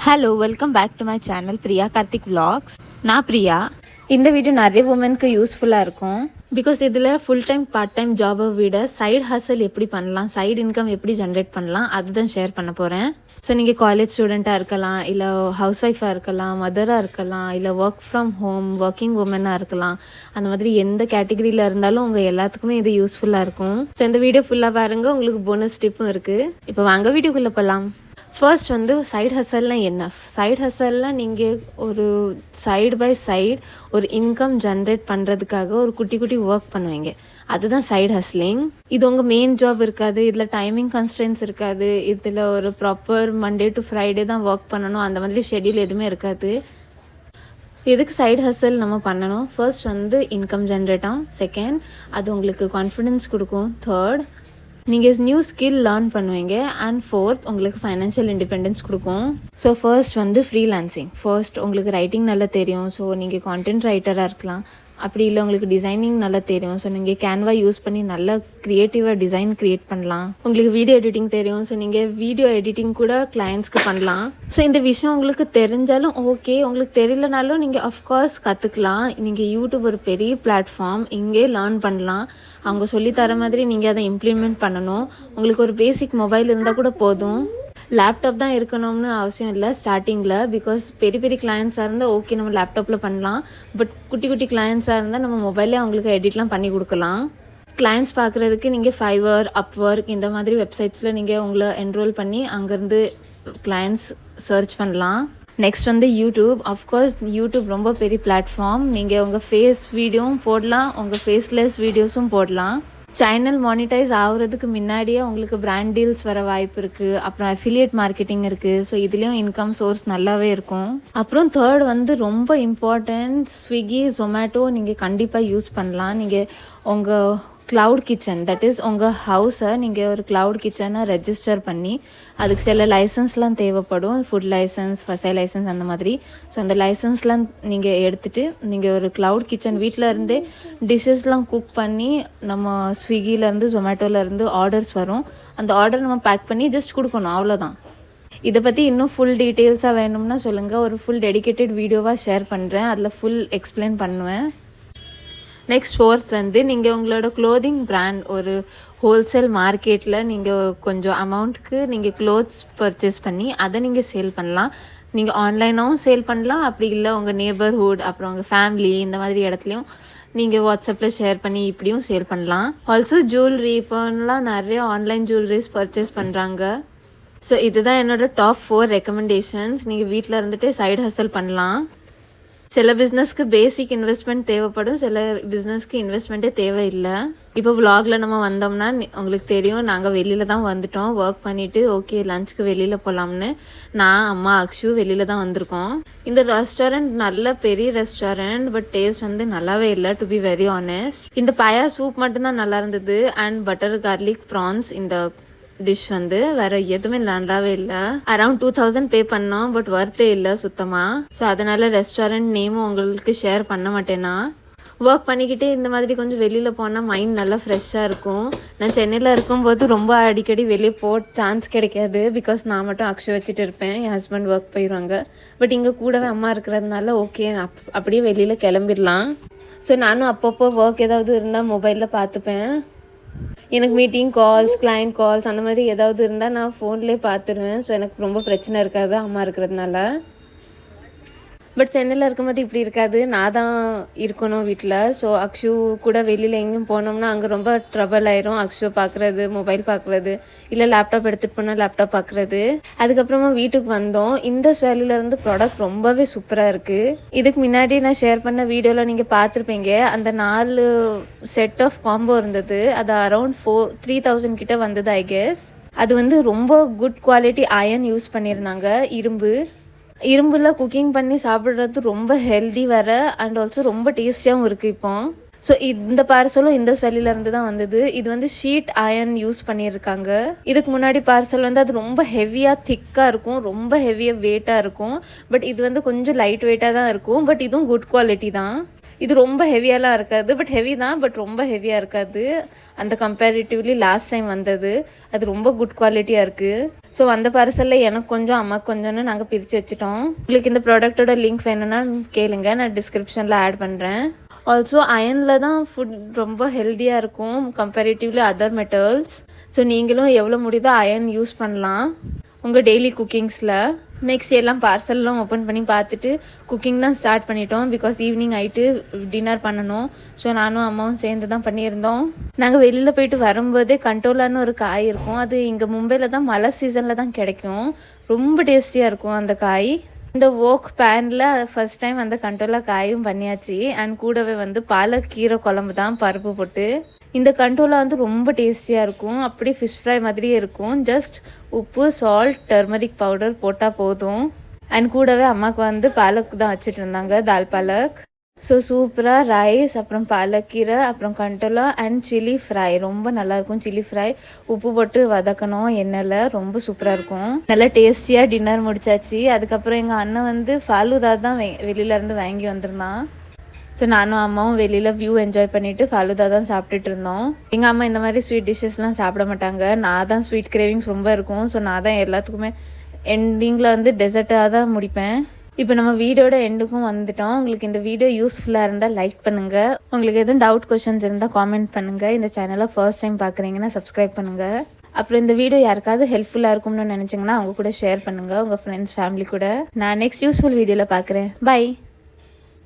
Hello welcome back to my channel Priya Karthik vlogs. நான் பிரியா. இந்த video நிறைய உமனுக்கு யூஸ்ஃபுல்லாக இருக்கும். பிகாஸ் இதில் ஃபுல் டைம் பார்ட் டைம் ஜாபை விட சைடு ஹசல் எப்படி பண்ணலாம், சைடு இன்கம் எப்படி ஜென்ரேட் பண்ணலாம் அதுதான் ஷேர் பண்ண போகிறேன். ஸோ நீங்கள் காலேஜ் ஸ்டூடெண்ட்டாக இருக்கலாம், இல்லை ஹவுஸ் ஒய்ஃபாக இருக்கலாம், மதராக இருக்கலாம், இல்லை ஒர்க் ஃப்ரம் ஹோம் ஒர்க்கிங் உமனாக இருக்கலாம். அந்த மாதிரி எந்த கேட்டகரியில் இருந்தாலும் உங்கள் எல்லாத்துக்குமே இது யூஸ்ஃபுல்லாக இருக்கும். ஸோ இந்த வீடியோ ஃபுல்லாக பாருங்க, உங்களுக்கு போனஸ் டிப்பும் இருக்குது. இப்போ வாங்க வீடியோக்குள்ளே போகலாம். ஃபர்ஸ்ட் வந்து சைடு ஹசல்லாம் என்ன? சைடு ஹசல்லாம் நீங்கள் ஒரு சைடு பை சைடு ஒரு இன்கம் ஜென்ரேட் பண்ணுறதுக்காக ஒரு குட்டி குட்டி ஒர்க் பண்ணுவீங்க. அதுதான் சைடு ஹஸ்லிங். இது உங்கள் மெயின் ஜாப் இருக்காது, இதில் டைமிங் கன்ஸ்ட்ரெயின்ஸ் இருக்காது, இதில் ஒரு ப்ராப்பர் மண்டே டு ஃப்ரைடே தான் ஒர்க் பண்ணணும், அந்த மாதிரி ஷெட்யூல் எதுவுமே இருக்காது. எதுக்கு சைடு ஹசல் நம்ம பண்ணணும்? ஃபர்ஸ்ட் வந்து இன்கம் ஜென்ரேட் ஆகும், செகண்ட் அது உங்களுக்கு கான்ஃபிடென்ஸ் கொடுக்கும், தேர்ட் நீங்கள் நியூ ஸ்கில் லேர்ன் பண்ணுவீங்க, அண்ட் ஃபோர்த் உங்களுக்கு ஃபைனான்ஷியல் இண்டிபெண்டன்ஸ் கொடுக்கும். ஸோ ஃபர்ஸ்ட் வந்து ஃப்ரீலான்சிங். ஃபர்ஸ்ட் உங்களுக்கு ரைட்டிங் நல்லா தெரியும், ஸோ நீங்கள் கான்டென்ட் ரைட்டராக இருக்கலாம். அப்படி இல்லை உங்களுக்கு டிசைனிங் நல்லா தெரியும், ஸோ நீங்கள் கேன்வா யூஸ் பண்ணி நல்லா க்ரியேட்டிவாக டிசைன் க்ரியேட் பண்ணலாம். உங்களுக்கு வீடியோ எடிட்டிங் தெரியும், ஸோ நீங்கள் வீடியோ எடிட்டிங் கூட கிளையண்ட்ஸ்க்கு பண்ணலாம். ஸோ இந்த விஷயம் உங்களுக்கு தெரிஞ்சாலும் ஓகே, உங்களுக்கு தெரியலனாலும் நீங்கள் அஃப்கோர்ஸ் கற்றுக்கலாம். நீங்கள் யூடியூப் ஒரு பெரிய பிளாட்ஃபார்ம், இங்கே லேர்ன் பண்ணலாம். அவங்க சொல்லித்தர மாதிரி நீங்கள் அதை இம்ப்ளிமெண்ட் பண்ணணும். உங்களுக்கு ஒரு பேசிக் மொபைல் இருந்தால் கூட போதும். லேப்டாப் தான் இருக்கணும்னு அவசியம் இல்லை ஸ்டார்டிங்கில். பிகாஸ் பெரிய பெரிய கிளையண்ட்ஸாக இருந்தால் ஓகே நம்ம லேப்டாப்பில் பண்ணலாம். பட் குட்டி குட்டி கிளையண்ட்ஸாக இருந்தால் நம்ம மொபைலே அவங்களுக்கு எடிட்லாம் பண்ணி கொடுக்கலாம். கிளையண்ட்ஸ் பார்க்குறதுக்கு நீங்கள் ஃபைவர், அப்வொர்க் இந்த மாதிரி வெப்சைட்ஸில் நீங்கள் உங்களை என்ரோல் பண்ணி அங்கேருந்து கிளையண்ட்ஸ் சர்ச் பண்ணலாம். நெக்ஸ்ட் வந்து யூடியூப். அஃப்கோர்ஸ் யூடியூப் ரொம்ப பெரிய பிளாட்ஃபார்ம். நீங்கள் உங்கள் ஃபேஸ் வீடியோவும் போடலாம், உங்கள் ஃபேஸ்லெஸ் வீடியோஸும் போடலாம். சேனல் மானிட்டைஸ் ஆகுறதுக்கு முன்னாடியே உங்களுக்கு பிராண்ட் டீல்ஸ் வர வாய்ப்பு இருக்குது. அப்புறம் அஃபிலியேட் மார்க்கெட்டிங் இருக்குது. ஸோ இதுலேயும் இன்கம் சோர்ஸ் நல்லாவே இருக்கும். அப்புறம் தேர்ட் வந்து ரொம்ப இம்பார்ட்டன்ட், ஸ்விக்கி, ஜொமேட்டோ நீங்கள் கண்டிப்பாக யூஸ் பண்ணலாம். நீங்கள் உங்கள் க்ளவுட் கிச்சன், தட் இஸ் உங்கள் ஹவுஸை நீங்கள் ஒரு க்ளவுட் கிச்சனை ரெஜிஸ்டர் பண்ணி அதுக்கு சில லைசன்ஸ்லாம் தேவைப்படும், ஃபுட் லைசன்ஸ், ஃபசை லைசன்ஸ் அந்த மாதிரி. ஸோ அந்த லைசன்ஸ்லாம் நீங்கள் எடுத்துகிட்டு நீங்கள் ஒரு க்ளவுட் கிச்சன் வீட்டில் இருந்தே டிஷ்ஷஸ்லாம் குக் பண்ணி நம்ம ஸ்விக்கிலேருந்து ஜொமேட்டோலேருந்து ஆர்டர்ஸ் வரும். அந்த ஆர்டர் நம்ம பேக் பண்ணி ஜஸ்ட் கொடுக்கணும், அவ்வளோதான். இதை பற்றி இன்னும் ஃபுல் டீட்டெயில்ஸாக வேணும்னா சொல்லுங்கள், ஒரு ஃபுல் டெடிக்கேட்டட் வீடியோவாக ஷேர் பண்ணுறேன், அதில் ஃபுல் எக்ஸ்பிளைன் பண்ணுவேன். நெக்ஸ்ட் ஃபோர்த் வந்து நீங்கள் உங்களோட க்ளோதிங் பிராண்ட் ஒரு ஹோல்சேல் மார்க்கெட்டில் நீங்கள் கொஞ்சம் அமௌண்ட்டுக்கு நீங்கள் க்ளோத்ஸ் பர்ச்சேஸ் பண்ணி அதை நீங்கள் சேல் பண்ணலாம். நீங்கள் ஆன்லைனாகவும் சேல் பண்ணலாம், அப்படி இல்லை உங்கள் நேபர்ஹுட் அப்புறம் உங்கள் ஃபேமிலி இந்த மாதிரி இடத்துலையும் நீங்கள் வாட்ஸ்அப்பில் ஷேர் பண்ணி இப்படியும் சேல் பண்ணலாம். ஆல்சோ ஜுவல்லரி, இப்போலாம் நிறைய ஆன்லைன் ஜுவல்லரிஸ் பர்ச்சேஸ் பண்ணுறாங்க. ஸோ இதுதான் என்னோடய டாப் 4 ரெக்கமெண்டேஷன்ஸ். நீங்கள் வீட்டில் இருந்துகிட்டே சைடு ஹசல் பண்ணலாம். சில பிஸ்னஸ்க்கு பேசிக் இன்வெஸ்ட்மெண்ட் தேவைப்படும், சில பிஸ்னஸ்க்கு இன்வெஸ்ட்மெண்ட்டே தேவையில்லை. இப்போ விலாகில் நம்ம வந்தோம்னா உங்களுக்கு தெரியும், நாங்கள் வெளியில் தான் வந்துட்டோம் ஒர்க் பண்ணிவிட்டு. ஓகே லஞ்சுக்கு வெளியில் போகலாம்னு நான், அம்மா, அக்ஷு வெளியில் தான் வந்திருக்கோம். இந்த ரெஸ்டாரண்ட் நல்ல பெரிய ரெஸ்டாரண்ட், பட் டேஸ்ட் வந்து நல்லாவே இல்லை, டு பி வெரி ஆனஸ்ட். இந்த பாயா சூப் மட்டும்தான் நல்லா இருந்தது, அண்ட் பட்டர் கார்லிக் ப்ரான்ஸ். இந்த டிஷ் வந்து வேறு எதுவுமே நல்லாவே இல்லை. அரௌண்ட் 2000 பே பண்ணோம், பட் ஒர்த்தே இல்லை சுத்தமாக. ஸோ அதனால் ரெஸ்டாரண்ட் நேமும் உங்களுக்கு ஷேர் பண்ண மாட்டேன்னா. ஒர்க் பண்ணிக்கிட்டே இந்த மாதிரி கொஞ்சம் வெளியில் போனால் மைண்ட் நல்லா ஃப்ரெஷ்ஷாக இருக்கும். நான் சென்னையில் இருக்கும்போது ரொம்ப அடிக்கடி வெளியே சான்ஸ் கிடைக்காது, பிகாஸ் நான் மட்டும் அக்ஷு வச்சுட்டு இருப்பேன், என் ஹஸ்பண்ட் ஒர்க் போயிடுவாங்க. பட் இங்கே கூடவே அம்மா இருக்கிறதுனால ஓகே அப்படியே வெளியில் கிளம்பிடலாம். ஸோ நானும் அப்பப்போ ஒர்க் ஏதாவது இருந்தால் மொபைலில் பார்த்துப்பேன். எனக்கு மீட்டிங் கால்ஸ், கிளைண்ட் கால்ஸ் அந்த மாதிரி ஏதாவது இருந்தால் நான் ஃபோன்லேயே பார்த்துருவேன். ஸோ எனக்கு ரொம்ப பிரச்சனை இருக்காது அம்மா இருக்கிறதுனால. பட் சென்னையில் இருக்கும்போது இப்படி இருக்காது, நான் தான் இருக்கணும் வீட்டில். ஸோ அக்ஷு கூட வெளியில் எங்கேயும் போனோம்னா அங்கே ரொம்ப ட்ரபிள் ஆயிரும். அக்ஷு பார்க்குறது, மொபைல் பார்க்குறது, இல்லை லேப்டாப் எடுத்துகிட்டு போனால் லேப்டாப் பார்க்குறது. அதுக்கப்புறமா வீட்டுக்கு வந்தோம். இந்த ஸ்வேலிலேருந்து ப்ராடக்ட் ரொம்பவே சூப்பராக இருக்குது. இதுக்கு முன்னாடி நான் ஷேர் பண்ண வீடியோவில் நீங்கள் பார்த்துருப்பீங்க, அந்த 4 செட் ஆஃப் காம்போ இருந்தது. அது அரௌண்ட் 3000 கிட்ட வந்தது ஐ கெஸ். அது வந்து ரொம்ப குட் குவாலிட்டி அயன் யூஸ் பண்ணியிருந்தாங்க, இரும்பில் குக்கிங் பண்ணி சாப்பிட்றது ரொம்ப ஹெல்தி வேறு, அண்ட் ஆல்சோ ரொம்ப டேஸ்டியாகவும் இருக்குது இப்போ. ஸோ இந்த பார்சலும் இந்த ஸ்வெல்லிலேருந்து தான் வந்தது. இது வந்து ஷீட் அயன் யூஸ் பண்ணியிருக்காங்க. இதுக்கு முன்னாடி பார்சல் வந்து அது ரொம்ப ஹெவியாக திக்காக இருக்கும், ரொம்ப ஹெவியாக வெயிட்டாக இருக்கும். பட் இது வந்து கொஞ்சம் லைட் வெயிட்டாக தான் இருக்கும், பட் இதுவும் குட் குவாலிட்டி தான். இது ரொம்ப ஹெவியாலாம் இருக்காது, பட் ஹெவி தான், பட் ரொம்ப ஹெவியாக இருக்காது. அந்த கம்பேரிட்டிவ்லி லாஸ்ட் டைம் வந்தது அது ரொம்ப குட் குவாலிட்டியாக இருக்குது. ஸோ அந்த பார்சலில் எனக்கு கொஞ்சம் அம்மாவுக்கு கொஞ்சம்னு நாங்கள் பிரித்து வச்சுட்டோம். உங்களுக்கு இந்த ப்ராடக்ட்டோட லிங்க் வேணும்னா கேளுங்க, நான் டிஸ்கிரிப்ஷனில் ஆட் பண்ணுறேன். ஆல்சோ அயனில் தான் ஃபுட் ரொம்ப ஹெல்த்தியாக இருக்கும் கம்பேரிட்டிவ்லி அதர் மெட்டல்ஸ். ஸோ நீங்களும் எவ்வளோ முடியுதோ அயன் யூஸ் பண்ணலாம் உங்கள் டெய்லி குக்கிங்ஸில். நெக்ஸ்ட் எல்லாம் பார்சல்லாம் ஓப்பன் பண்ணி பார்த்துட்டு குக்கிங் தான் ஸ்டார்ட் பண்ணிட்டோம். பிகாஸ் ஈவினிங் ஆகிட்டு டின்னர் பண்ணணும். ஸோ நானும் அம்மாவும் சேர்ந்து தான் பண்ணியிருந்தோம். நாங்கள் வெளியில் போயிட்டு வரும்போதே கண்டோலான்னு ஒரு காய் இருக்கும். அது இங்கே மும்பையில் தான் மழை சீசனில் தான் கிடைக்கும். ரொம்ப டேஸ்டியாக இருக்கும் அந்த காய். இந்த ஓக் பேனில் ஃபர்ஸ்ட் டைம் அந்த கண்டோலா காயும் பண்ணியாச்சு. அண்ட் கூடவே வந்து பாலக்கீரை குழம்பு தான் பருப்பு போட்டு. இந்த கண்டோலா வந்து ரொம்ப டேஸ்டியாக இருக்கும். அப்படியே ஃபிஷ் ஃப்ரை மாதிரியே இருக்கும். ஜஸ்ட் உப்பு, சால்ட், டர்மரிக் பவுடர் போட்டால் போதும். அண்ட் கூடவே அம்மாவுக்கு வந்து பாலக் தான் வச்சுட்டு இருந்தாங்க, தால் பாலக். ஸோ சூப்பராக ரைஸ், அப்புறம் பாலக்கீரை, அப்புறம் கண்டோலா அண்ட் சில்லி ஃப்ரை ரொம்ப நல்லாயிருக்கும். சில்லி ஃப்ரை உப்பு போட்டு வதக்கணும் எண்ணெயில், ரொம்ப சூப்பராக இருக்கும். நல்லா டேஸ்டியாக டின்னர் முடிச்சாச்சு. அதுக்கப்புறம் எங்கள் அண்ணன் வந்து ஃபாலூதா தான் வெளியிலேருந்து வாங்கி வந்திருந்தான். ஸோ நானும் அம்மாவும் வெளியில் வியூ என்ஜாய் பண்ணிவிட்டு ஃபாலூதா தான் சாப்பிட்டுட்டு இருந்தோம். எங்கள் அம்மா இந்த மாதிரி ஸ்வீட் டிஷ்ஷஸ்லாம் சாப்பிட மாட்டாங்க. நான் தான் ஸ்வீட் கிரேவிங்ஸ் ரொம்ப இருக்கும். ஸோ நான் தான் எல்லாத்துக்குமே எண்டிங்கில் வந்து டெசர்ட்டாக தான் முடிப்பேன். இப்போ நம்ம வீடியோட எண்டுக்கும் வந்துட்டோம். உங்களுக்கு இந்த வீடியோ யூஸ்ஃபுல்லாக இருந்தால் லைக் பண்ணுங்கள். உங்களுக்கு எதுவும் டவுட் கொஷின்ஸ் இருந்தால் காமெண்ட் பண்ணுங்கள். இந்த சேனலை ஃபர்ஸ்ட் டைம் பார்க்குறீங்கன்னா சப்ஸ்கிரைப் பண்ணுங்கள். அப்புறம் இந்த வீடியோ யாருக்காவது ஹெல்ப்ஃபுல்லாக இருக்கும்னு நினச்சிங்கன்னா அவங்க கூட ஷேர் பண்ணுங்கள், உங்கள் ஃப்ரெண்ட்ஸ் ஃபேமிலி கூட. நான் நெக்ஸ்ட் யூஸ்ஃபுல் வீடியோவில் பார்க்குறேன். பை.